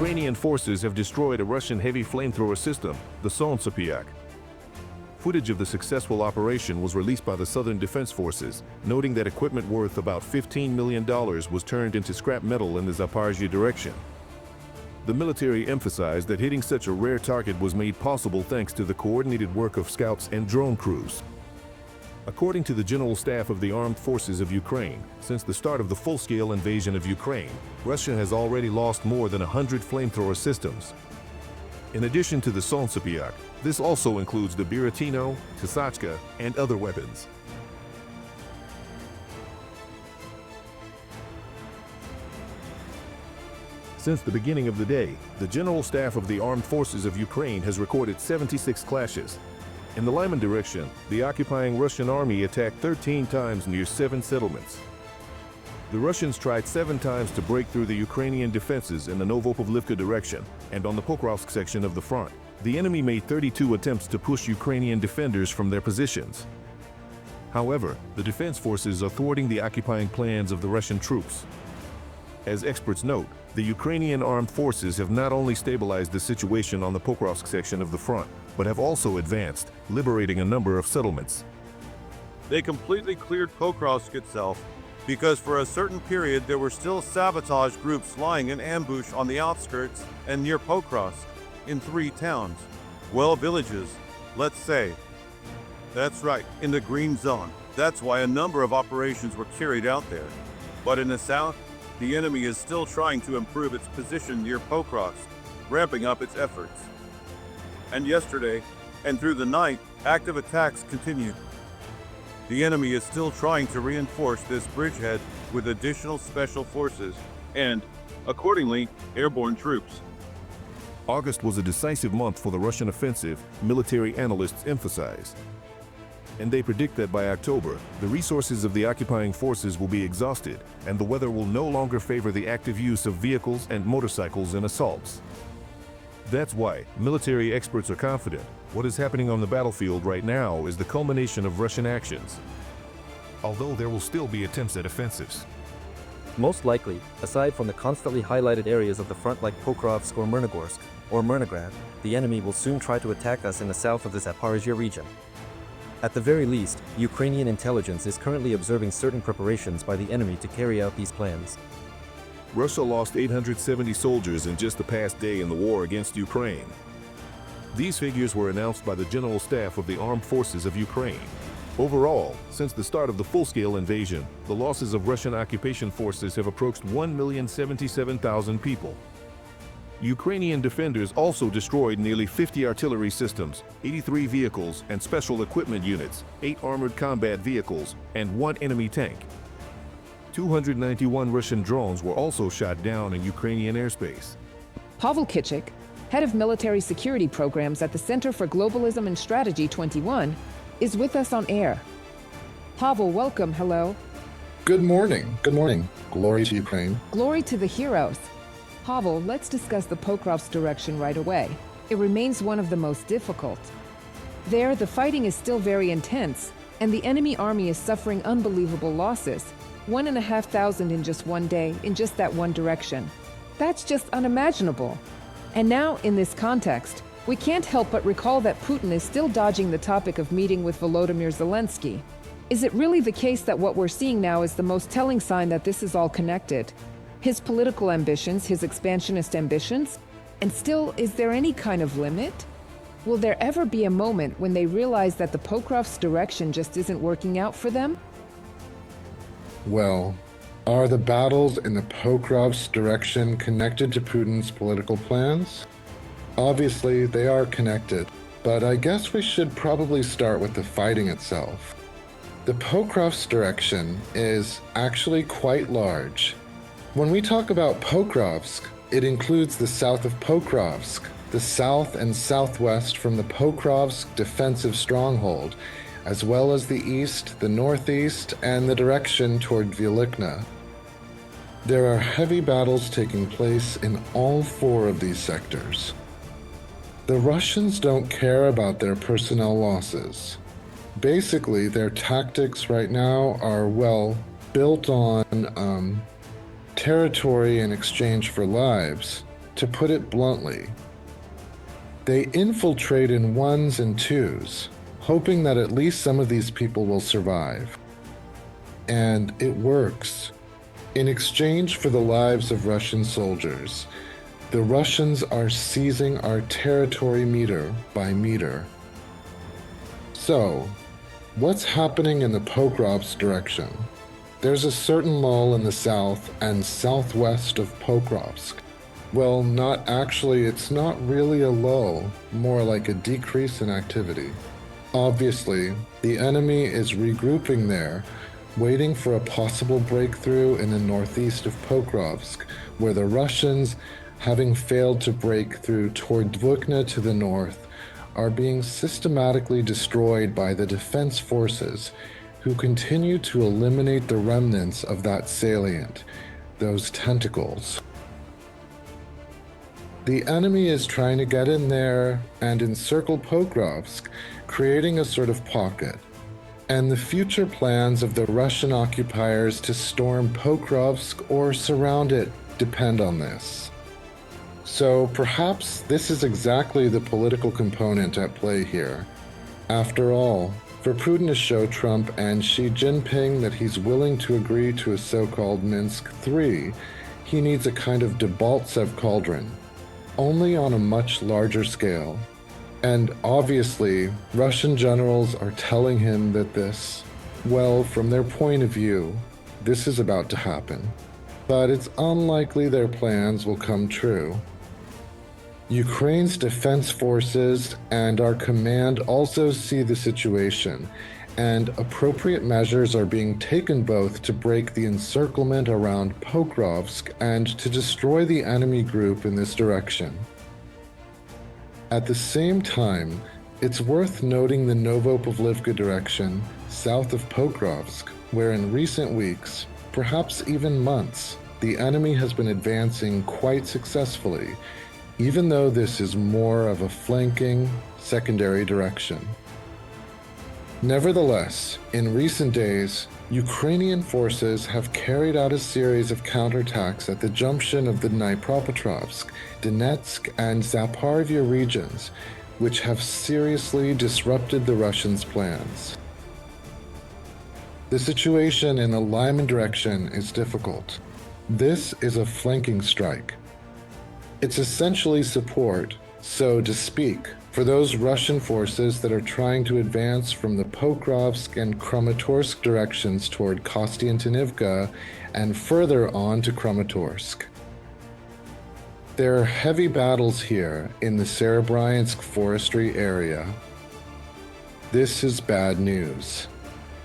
Ukrainian forces have destroyed a Russian heavy flamethrower system, the Zaporizhzhia. Footage of the successful operation was released by the Southern Defense Forces, noting that equipment worth about $15 million was turned into scrap metal in the Zaporizhzhia direction. The military emphasized that hitting such a rare target was made possible thanks to the coordinated work of scouts and drone crews. According to the General Staff of the Armed Forces of Ukraine, since the start of the full-scale invasion of Ukraine, Russia has already lost more than 100 flamethrower systems. In addition to the Zaporizhzhia, this also includes the Buratino, Tisachka, and other weapons. Since the beginning of the day, the General Staff of the Armed Forces of Ukraine has recorded 76 clashes. In the Lyman direction, the occupying Russian army attacked 13 times near 7 settlements. The Russians tried 7 times to break through the Ukrainian defenses in the Novopavlivka direction, and on the Pokrovsk section of the front, the enemy made 32 attempts to push Ukrainian defenders from their positions. However, the defense forces are thwarting the occupying plans of the Russian troops. As experts note, the Ukrainian armed forces have not only stabilized the situation on the Pokrovsk section of the front, but have also advanced, liberating a number of settlements. They completely cleared Pokrovsk itself, because for a certain period there were still sabotage groups lying in ambush on the outskirts and near Pokrovsk, in 3 towns, villages, let's say. That's right, in the green zone. That's why a number of operations were carried out there. But in the south, the enemy is still trying to improve its position near Pokrovsk, ramping up its efforts. And yesterday, and through the night, active attacks continued. The enemy is still trying to reinforce this bridgehead with additional special forces and, accordingly, airborne troops. August was a decisive month for the Russian offensive, military analysts emphasize. And they predict that by October, the resources of the occupying forces will be exhausted, and the weather will no longer favor the active use of vehicles and motorcycles in assaults. That's why military experts are confident what is happening on the battlefield right now is the culmination of Russian actions, although there will still be attempts at offensives. Most likely, aside from the constantly highlighted areas of the front like Pokrovsk or Myrnogorsk, or Myrnograd, the enemy will soon try to attack us in the south of the Zaporizhzhia region. At the very least, Ukrainian intelligence is currently observing certain preparations by the enemy to carry out these plans. Russia lost 870 soldiers in just the past day in the war against Ukraine. These figures were announced by the General Staff of the Armed Forces of Ukraine. Overall, since the start of the full-scale invasion, the losses of Russian occupation forces have approached 1,077,000 people. Ukrainian defenders also destroyed nearly 50 artillery systems, 83 vehicles and special equipment units, 8 armored combat vehicles, and 1 enemy tank. 291 Russian drones were also shot down in Ukrainian airspace. Pavlo Lakiichuk, head of military security programs at the Center for Globalism and Strategy 21, is with us on air. Pavlo, welcome. Hello. Good morning. Good morning. Glory to Ukraine. Glory to the heroes. Pavlo, let's discuss the Pokrovsk direction right away. It remains one of the most difficult. There, the fighting is still very intense, and the enemy army is suffering unbelievable losses. 1,500 in just one day, in just that one direction. That's just unimaginable. And now, in this context, we can't help but recall that Putin is still dodging the topic of meeting with Volodymyr Zelensky. Is it really the case that what we're seeing now is the most telling sign that this is all connected? His political ambitions, his expansionist ambitions? And still, is there any kind of limit? Will there ever be a moment when they realize that the Pokrovsk direction just isn't working out for them? Well, are the battles in the Pokrovsk direction connected to Putin's political plans? Obviously, they are connected, but I guess we should probably start with the fighting itself. The Pokrovsk direction is actually quite large. When we talk about Pokrovsk, it includes the south of Pokrovsk, the south and southwest from the Pokrovsk defensive stronghold, as well as the east, the northeast, and the direction toward Velichna. There are heavy battles taking place in all 4 of these sectors. The Russians don't care about their personnel losses. Basically, their tactics right now are, well, built on territory in exchange for lives. to put it bluntly. They infiltrate in ones and twos, hoping that at least some of these people will survive. And it works. In exchange for the lives of Russian soldiers, the Russians are seizing our territory meter by meter. So, what's happening in the Pokrovsk direction? There's a certain lull in the south and southwest of Pokrovsk. Well, not actually, it's not really a lull, more like a decrease in activity. Obviously, the enemy is regrouping there, waiting for a possible breakthrough in the northeast of Pokrovsk, where the Russians, having failed to break through toward Dvukna to the north, are being systematically destroyed by the defense forces, who continue to eliminate the remnants of that salient, those tentacles. The enemy is trying to get in there and encircle Pokrovsk, creating a sort of pocket. And the future plans of the Russian occupiers to storm Pokrovsk or surround it depend on this. So perhaps this is exactly the political component at play here. After all, for Putin to show Trump and Xi Jinping that he's willing to agree to a so-called Minsk III, he needs a kind of Debaltsev cauldron, only on a much larger scale. And obviously, Russian generals are telling him that this, well, from their point of view, this is about to happen. But it's unlikely their plans will come true. Ukraine's defense forces and our command also see the situation, and appropriate measures are being taken both to break the encirclement around Pokrovsk and to destroy the enemy group in this direction. At the same time, it's worth noting the Novopavlivka direction, south of Pokrovsk, where in recent weeks, perhaps even months, the enemy has been advancing quite successfully, even though this is more of a flanking, secondary direction. Nevertheless, in recent days, Ukrainian forces have carried out a series of counterattacks at the junction of the Dnipropetrovsk, Donetsk, and Zaporizhzhia regions, which have seriously disrupted the Russians' plans. The situation in the Lyman direction is difficult. This is a flanking strike. It's essentially support, so to speak, for those Russian forces that are trying to advance from the Pokrovsk and Kramatorsk directions toward Kostiantynivka and further on to Kramatorsk. There are heavy battles here in the Zaporizhzhia forestry area. This is bad news.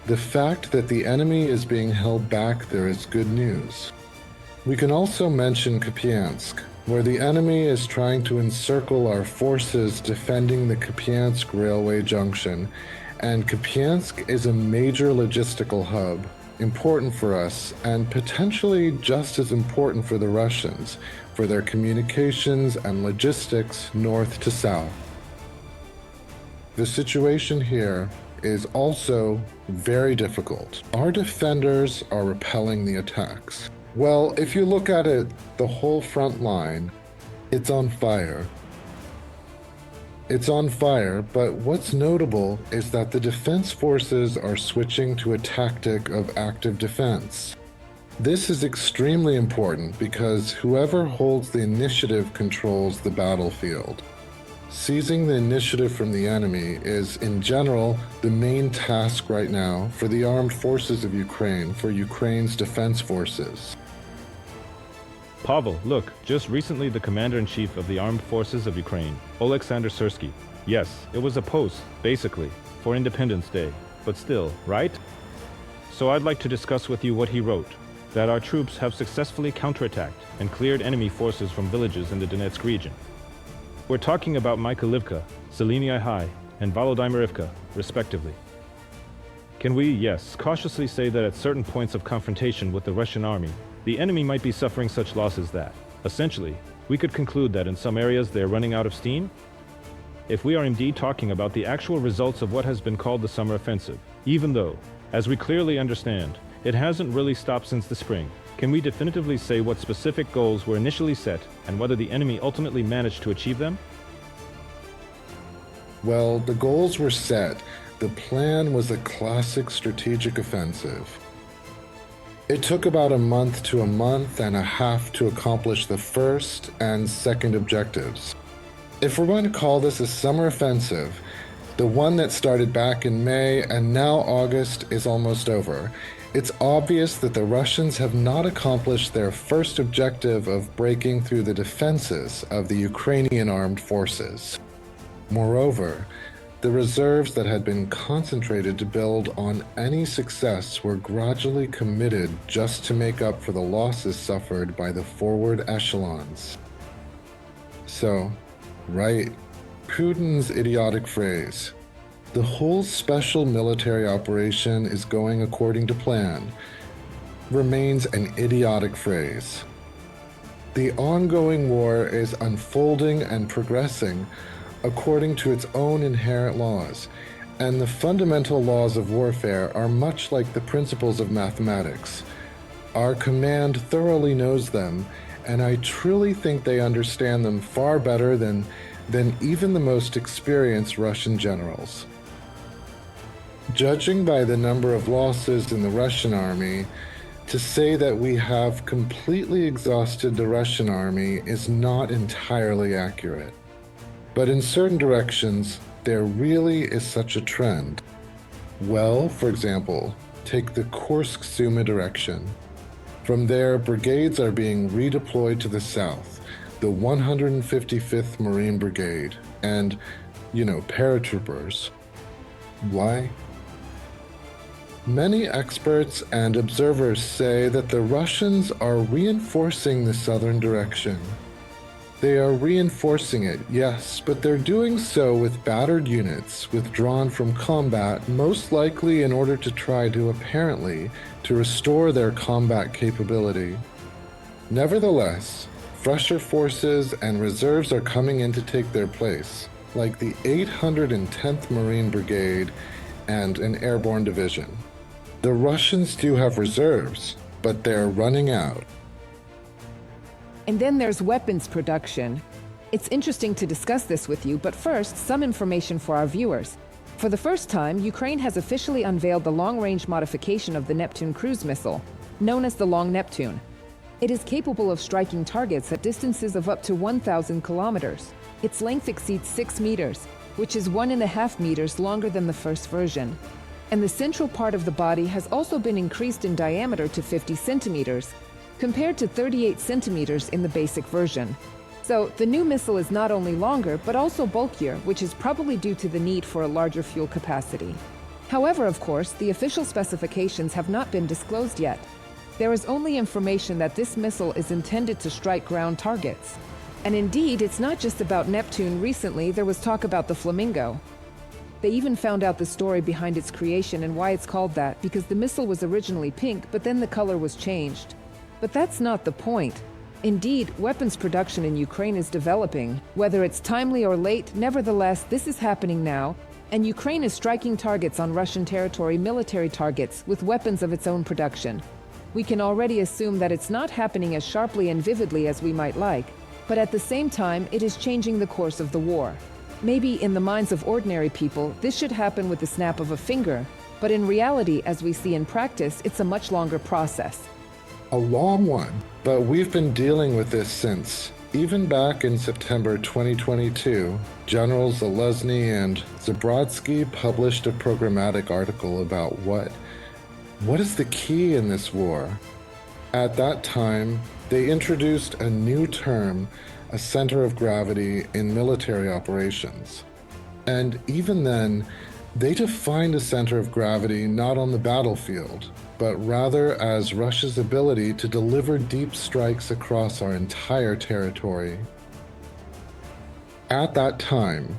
The fact that the enemy is being held back there is good news. We can also mention Kupiansk, where the enemy is trying to encircle our forces defending the Kupiansk railway junction, and Kupiansk is a major logistical hub, important for us, and potentially just as important for the Russians, for their communications and logistics north to south. The situation here is also very difficult. Our defenders are repelling the attacks. Well, if you look at it, the whole front line, it's on fire. It's on fire, but what's notable is that the defense forces are switching to a tactic of active defense. This is extremely important because whoever holds the initiative controls the battlefield. Seizing the initiative from the enemy is, in general, the main task right now for the armed forces of Ukraine, for Ukraine's defense forces. Pavel, look, just recently the commander-in-chief of the armed forces of Ukraine, Oleksandr Syrsky. Yes, it was a post, basically, for Independence Day, but still, right? So I'd like to discuss with you what he wrote, that our troops have successfully counterattacked and cleared enemy forces from villages in the Donetsk region. We're talking about Mykolivka, Selenia High, and Volodymyrivka, respectively. Can we, yes, cautiously say that at certain points of confrontation with the Russian army, the enemy might be suffering such losses that, essentially, we could conclude that in some areas they're running out of steam? If we are indeed talking about the actual results of what has been called the summer offensive, even though, as we clearly understand, it hasn't really stopped since the spring, Can we definitively say what specific goals were initially set and whether the enemy ultimately managed to achieve them? Well, the goals were set. The plan was a classic strategic offensive. It took about a month to a month and a half to accomplish the first and second objectives. If we're going to call this a summer offensive, the one that started back in May and now August is almost over. It's obvious that the Russians have not accomplished their first objective of breaking through the defenses of the Ukrainian armed forces. Moreover, the reserves that had been concentrated to build on any success were gradually committed just to make up for the losses suffered by the forward echelons. So, right, Putin's idiotic phrase, "The whole special military operation is going according to plan," remains an idiotic phrase. The ongoing war is unfolding and progressing according to its own inherent laws, and the fundamental laws of warfare are much like the principles of mathematics. Our command thoroughly knows them, and I truly think they understand them far better than even the most experienced Russian generals. Judging by the number of losses in the Russian army, to say that we have completely exhausted the Russian army is not entirely accurate. But in certain directions, there really is such a trend. Well, for example, take the Kursk-Sumy direction. From there, brigades are being redeployed to the south, the 155th Marine Brigade, and, paratroopers. Why? Many experts and observers say that the Russians are reinforcing the southern direction. They are reinforcing it, yes, but they're doing so with battered units withdrawn from combat, most likely in order to try to restore their combat capability. Nevertheless, fresher forces and reserves are coming in to take their place, like the 810th Marine Brigade and an airborne division. The Russians do have reserves, but they're running out. And then there's weapons production. It's interesting to discuss this with you, but first, some information for our viewers. For the first time, Ukraine has officially unveiled the long-range modification of the Neptune cruise missile, known as the Long Neptune. It is capable of striking targets at distances of up to 1,000 kilometers. Its length exceeds 6 meters, which is 1.5 meters longer than the first version. And the central part of the body has also been increased in diameter to 50 centimeters, compared to 38 centimeters in the basic version. So the new missile is not only longer, but also bulkier, which is probably due to the need for a larger fuel capacity. However, of course, the official specifications have not been disclosed yet. There is only information that this missile is intended to strike ground targets. And indeed, it's not just about Neptune. Recently, there was talk about the Flamingo. They even found out the story behind its creation and why it's called that, because the missile was originally pink, but then the color was changed. But that's not the point. Indeed, weapons production in Ukraine is developing. Whether it's timely or late, nevertheless, this is happening now, and Ukraine is striking targets on Russian territory, military targets, with weapons of its own production. We can already assume that it's not happening as sharply and vividly as we might like, but at the same time, it is changing the course of the war. Maybe in the minds of ordinary people, this should happen with the snap of a finger, but in reality, as we see in practice, it's a much longer process. A long one, but we've been dealing with this since. Even back in September 2022, Generals Zaluzny and Zaporizhzhia published a programmatic article about what is the key in this war. At that time, they introduced a new term, a center of gravity in military operations. And even then, they defined a center of gravity not on the battlefield, but rather as Russia's ability to deliver deep strikes across our entire territory. At that time,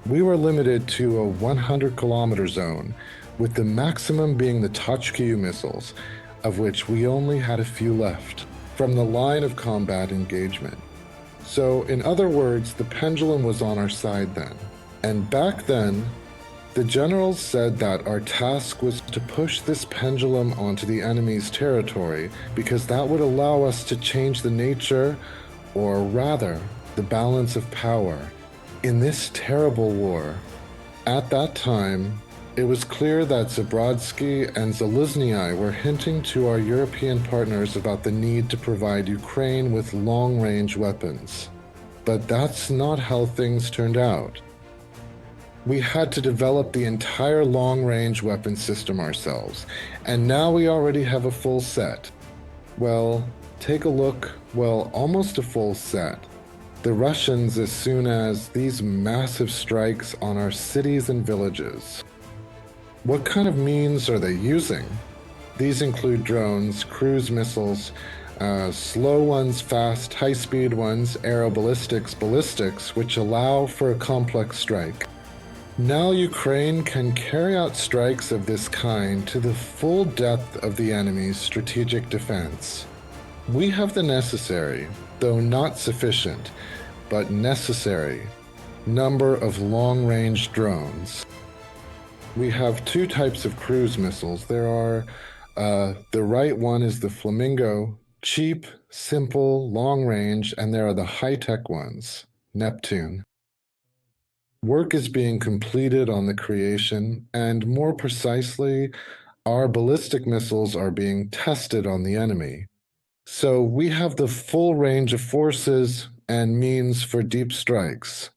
we were limited to a 100-kilometer zone, with the maximum being the Tochka-U missiles, of which we only had a few left, from the line of combat engagement. So, in other words, the pendulum was on our side then. And back then, The generals said that our task was to push this pendulum onto the enemy's territory because that would allow us to change the nature, or rather, the balance of power, in this terrible war. At that time, it was clear that Zaporizhzhia and Zaporizhzhia were hinting to our European partners about the need to provide Ukraine with long-range weapons. But that's not how things turned out. We had to develop the entire long-range weapon system ourselves, and now we already have a full set. Well, take a look, almost a full set. The Russians as soon as these massive strikes on our cities and villages. What kind of means are they using? These include drones, cruise missiles, slow ones, fast, high-speed ones, ballistics, which allow for a complex strike. Now Ukraine can carry out strikes of this kind to the full depth of the enemy's strategic defense. We have the necessary, though not sufficient, but necessary, number of long-range drones. We have two types of cruise missiles. There are, the right one is the Flamingo, cheap, simple, long range, and there are the high-tech ones, Neptune. Work is being completed on the creation, and more precisely, our ballistic missiles are being tested on the enemy. So we have the full range of forces and means for deep strikes.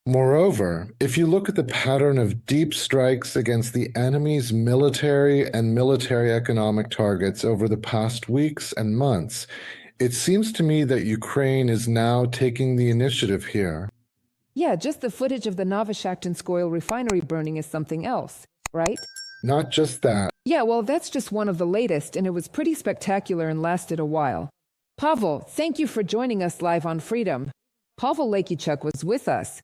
Moreover, if you look at the pattern of deep strikes against the enemy's military and military economic targets over the past weeks and months, it seems to me that Ukraine is now taking the initiative here. Yeah, just the footage of the Novoshakhtinskoye refinery burning is something else, right? Not just that. Yeah, well, that's just one of the latest, and it was pretty spectacular and lasted a while. Pavlo, thank you for joining us live on Freedom. Pavlo Lakiichuk was with us.